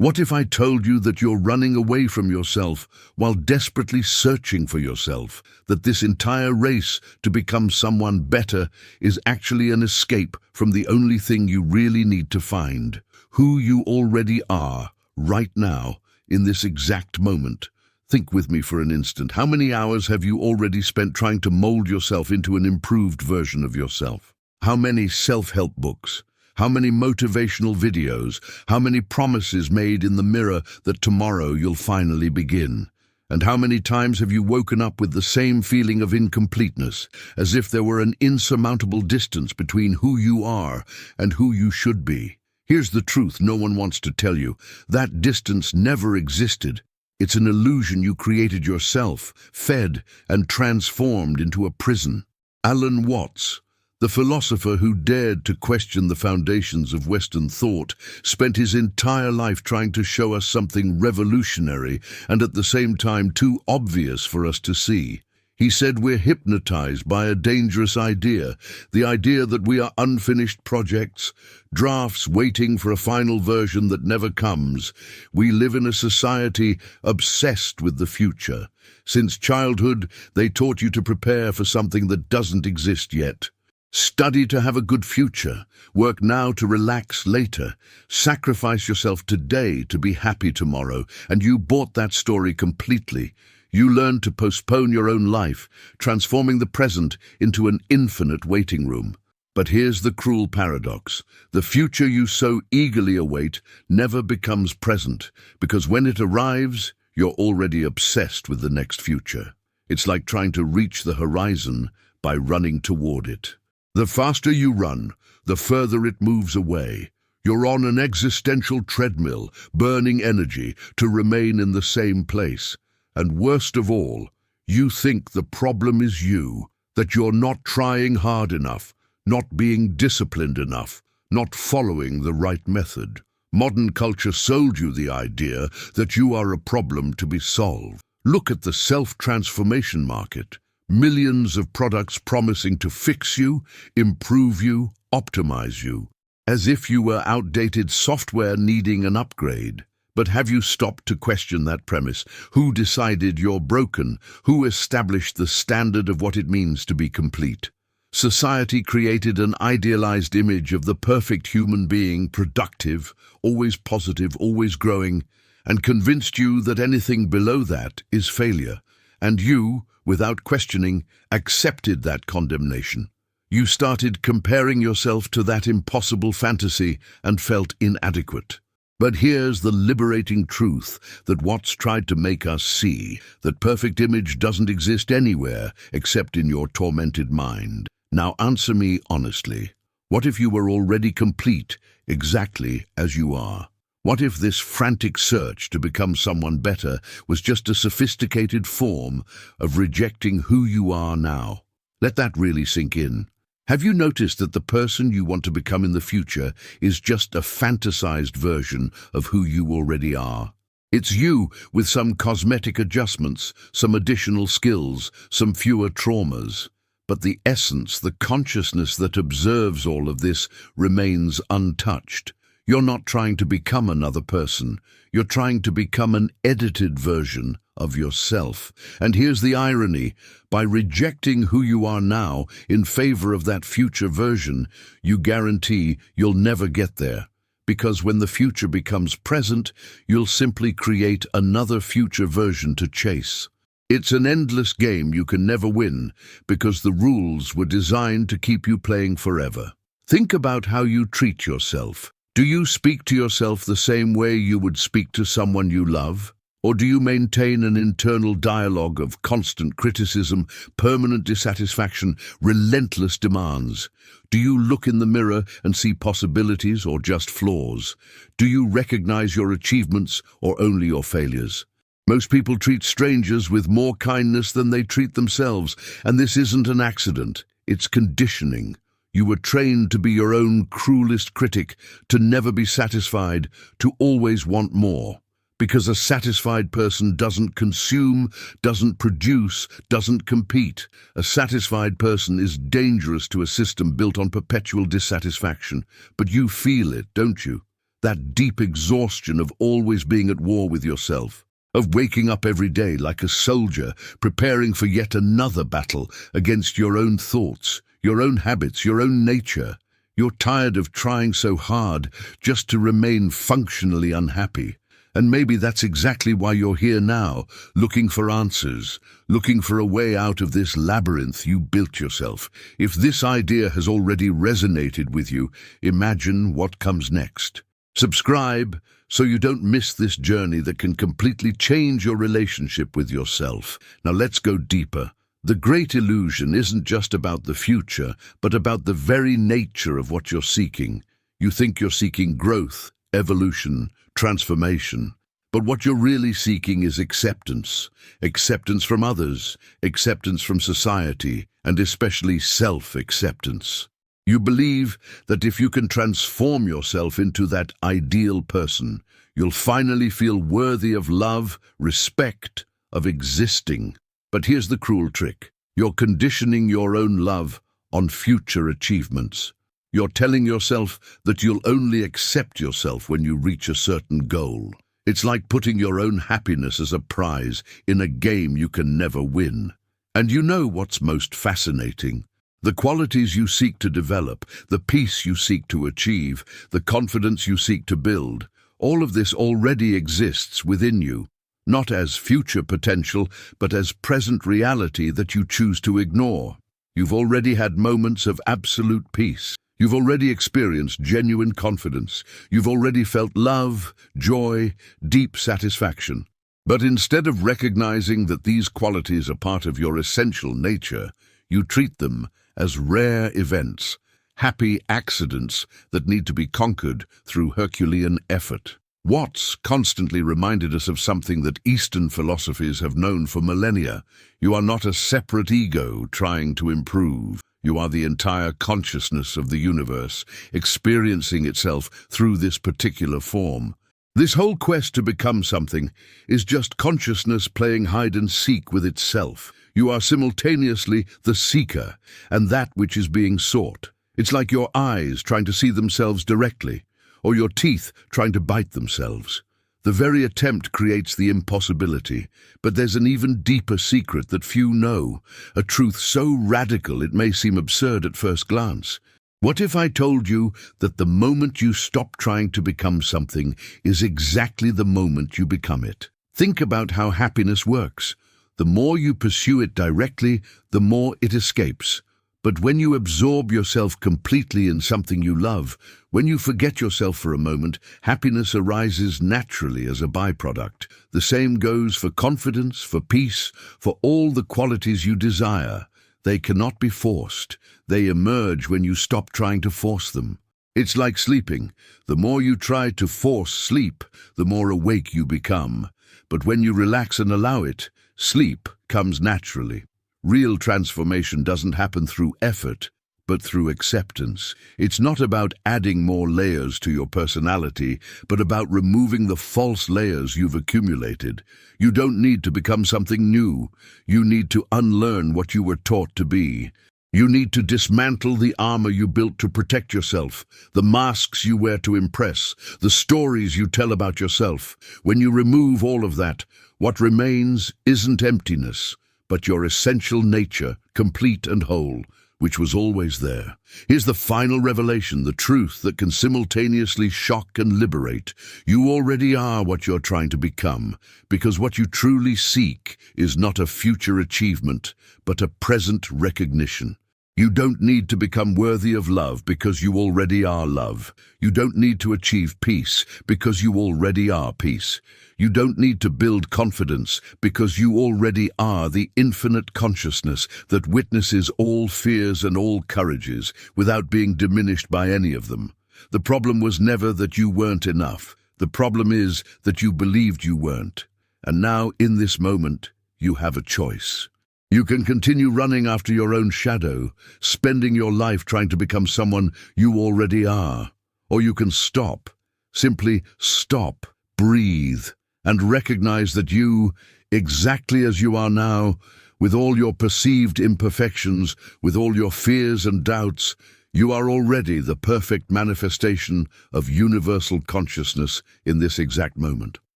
What if I told you that you're running away from yourself while desperately searching for yourself, that this entire race to become someone better is actually an escape from the only thing you really need to find, who you already are, right now, in this exact moment? Think with me for an instant. How many hours have you already spent trying to mold yourself into an improved version of yourself? How many self-help books? How many motivational videos? How many promises made in the mirror that tomorrow you'll finally begin? And how many times have you woken up with the same feeling of incompleteness, as if there were an insurmountable distance between who you are and who you should be? Here's the truth no one wants to tell you. That distance never existed. It's an illusion you created yourself, fed and transformed into a prison. Alan Watts, the philosopher who dared to question the foundations of Western thought, spent his entire life trying to show us something revolutionary and at the same time too obvious for us to see. He said we're hypnotized by a dangerous idea, the idea that we are unfinished projects, drafts waiting for a final version that never comes. We live in a society obsessed with the future. Since childhood, they taught you to prepare for something that doesn't exist yet. Study to have a good future. Work now to relax later. Sacrifice yourself today to be happy tomorrow. And you bought that story completely. You learned to postpone your own life, transforming the present into an infinite waiting room. But here's the cruel paradox. The future you so eagerly await never becomes present, because when it arrives, you're already obsessed with the next future. It's like trying to reach the horizon by running toward it. The faster you run, the further it moves away. You're on an existential treadmill, burning energy to remain in the same place. And worst of all, you think the problem is you, that you're not trying hard enough, not being disciplined enough, not following the right method. Modern culture sold you the idea that you are a problem to be solved. Look at the self-transformation market. Millions of products promising to fix you, improve you, optimize you, as if you were outdated software needing an upgrade. But have you stopped to question that premise? Who decided you're broken? Who established the standard of what it means to be complete? Society created an idealized image of the perfect human being, productive, always positive, always growing, and convinced you that anything below that is failure. And you, without questioning, accepted that condemnation. You started comparing yourself to that impossible fantasy and felt inadequate. But here's the liberating truth that Watts tried to make us see, that perfect image doesn't exist anywhere except in your tormented mind. Now answer me honestly. What if you were already complete, exactly as you are? What if this frantic search to become someone better was just a sophisticated form of rejecting who you are now? Let that really sink in. Have you noticed that the person you want to become in the future is just a fantasized version of who you already are? It's you with some cosmetic adjustments, some additional skills, some fewer traumas. But the essence, the consciousness that observes all of this remains untouched. You're not trying to become another person. You're trying to become an edited version of yourself. And here's the irony. By rejecting who you are now in favor of that future version, you guarantee you'll never get there. Because when the future becomes present, you'll simply create another future version to chase. It's an endless game you can never win, because the rules were designed to keep you playing forever. Think about how you treat yourself. Do you speak to yourself the same way you would speak to someone you love? Or do you maintain an internal dialogue of constant criticism, permanent dissatisfaction, relentless demands? Do you look in the mirror and see possibilities or just flaws? Do you recognize your achievements or only your failures? Most people treat strangers with more kindness than they treat themselves, and this isn't an accident. It's conditioning. You were trained to be your own cruelest critic, to never be satisfied, to always want more. Because a satisfied person doesn't consume, doesn't produce, doesn't compete. A satisfied person is dangerous to a system built on perpetual dissatisfaction. But you feel it, don't you? that deep exhaustion of always being at war with yourself, of waking up every day like a soldier, preparing for yet another battle against your own thoughts, your own habits, your own nature. You're tired of trying so hard just to remain functionally unhappy. And maybe that's exactly why you're here now, looking for answers, looking for a way out of this labyrinth you built yourself. If this idea has already resonated with you, imagine what comes next. Subscribe so you don't miss this journey that can completely change your relationship with yourself. Now let's go deeper. The great illusion isn't just about the future, but about the very nature of what you're seeking. You think you're seeking growth, evolution, transformation. But what you're really seeking is acceptance. Acceptance from others, acceptance from society, and especially self-acceptance. You believe that if you can transform yourself into that ideal person, you'll finally feel worthy of love, respect, of existing. But here's the cruel trick. You're conditioning your own love on future achievements. You're telling yourself that you'll only accept yourself when you reach a certain goal. It's like putting your own happiness as a prize in a game you can never win. And you know what's most fascinating? The qualities you seek to develop, the peace you seek to achieve, the confidence you seek to build, all of this already exists within you, not as future potential, but as present reality that you choose to ignore. You've already had moments of absolute peace. You've already experienced genuine confidence. You've already felt love, joy, deep satisfaction. But instead of recognizing that these qualities are part of your essential nature, you treat them as rare events, happy accidents that need to be conquered through Herculean effort. Watts constantly reminded us of something that Eastern philosophies have known for millennia. You are not a separate ego trying to improve. You are the entire consciousness of the universe, experiencing itself through this particular form. This whole quest to become something is just consciousness playing hide and seek with itself. You are simultaneously the seeker and that which is being sought. It's like your eyes trying to see themselves directly, or your teeth trying to bite themselves. The very attempt creates the impossibility, but there's an even deeper secret that few know, a truth so radical it may seem absurd at first glance. What if I told you that the moment you stop trying to become something is exactly the moment you become it? Think about how happiness works. The more you pursue it directly, the more it escapes. But when you absorb yourself completely in something you love, when you forget yourself for a moment, happiness arises naturally as a byproduct. The same goes for confidence, for peace, for all the qualities you desire. They cannot be forced. They emerge when you stop trying to force them. It's like sleeping. The more you try to force sleep, the more awake you become. But when you relax and allow it, sleep comes naturally. Real transformation doesn't happen through effort, but through acceptance. It's not about adding more layers to your personality, but about removing the false layers you've accumulated. You don't need to become something new. You need to unlearn what you were taught to be. You need to dismantle the armor you built to protect yourself, the masks you wear to impress, the stories you tell about yourself. When you remove all of that, what remains isn't emptiness, but your essential nature, complete and whole, which was always there. Here's the final revelation, the truth that can simultaneously shock and liberate. You already are what you're trying to become, because what you truly seek is not a future achievement, but a present recognition. You don't need to become worthy of love because you already are love. You don't need to achieve peace because you already are peace. You don't need to build confidence because you already are the infinite consciousness that witnesses all fears and all courages without being diminished by any of them. The problem was never that you weren't enough. The problem is that you believed you weren't. And now, in this moment, you have a choice. You can continue running after your own shadow, spending your life trying to become someone you already are. Or you can stop, simply stop, breathe, and recognize that you, exactly as you are now, with all your perceived imperfections, with all your fears and doubts, You are already the perfect manifestation of universal consciousness in this exact moment.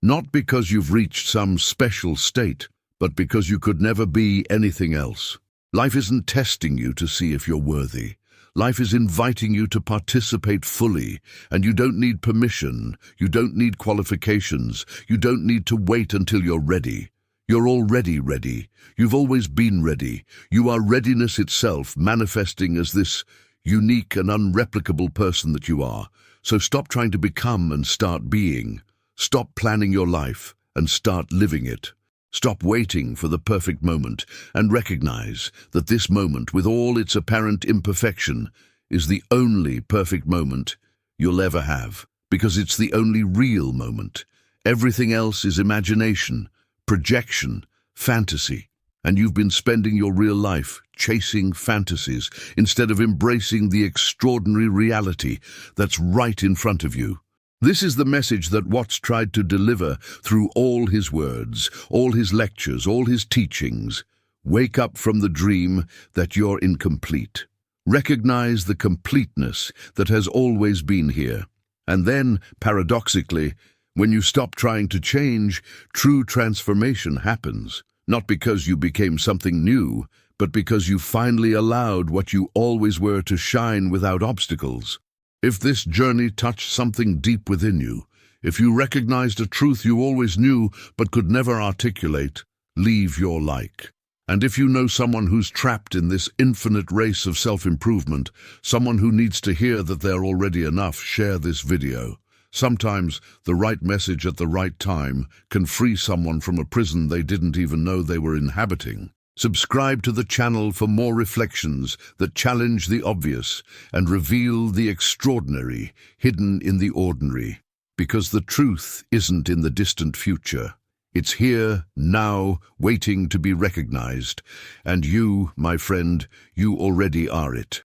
Not because you've reached some special state, but because you could never be anything else. Life isn't testing you to see if you're worthy. Life is inviting you to participate fully, and you don't need permission, you don't need qualifications, you don't need to wait until you're ready. You're already ready. You've always been ready. You are readiness itself, manifesting as this unique and unreplicable person that you are. So stop trying to become and start being. Stop planning your life and start living it. Stop waiting for the perfect moment and recognize that this moment, with all its apparent imperfection, is the only perfect moment you'll ever have, because it's the only real moment. Everything else is imagination, projection, fantasy, and you've been spending your real life chasing fantasies instead of embracing the extraordinary reality that's right in front of you. This is the message that Watts tried to deliver through all his words, all his lectures, all his teachings. Wake up from the dream that you're incomplete. Recognize the completeness that has always been here. And then, paradoxically, when you stop trying to change, true transformation happens. Not because you became something new, but because you finally allowed what you always were to shine without obstacles. If this journey touched something deep within you, if you recognized a truth you always knew but could never articulate, leave your like. And if you know someone who's trapped in this infinite race of self-improvement, someone who needs to hear that they're already enough, share this video. Sometimes the right message at the right time can free someone from a prison they didn't even know they were inhabiting. Subscribe to the channel for more reflections that challenge the obvious and reveal the extraordinary hidden in the ordinary. Because the truth isn't in the distant future. It's here, now, waiting to be recognized. And you, my friend, you already are it.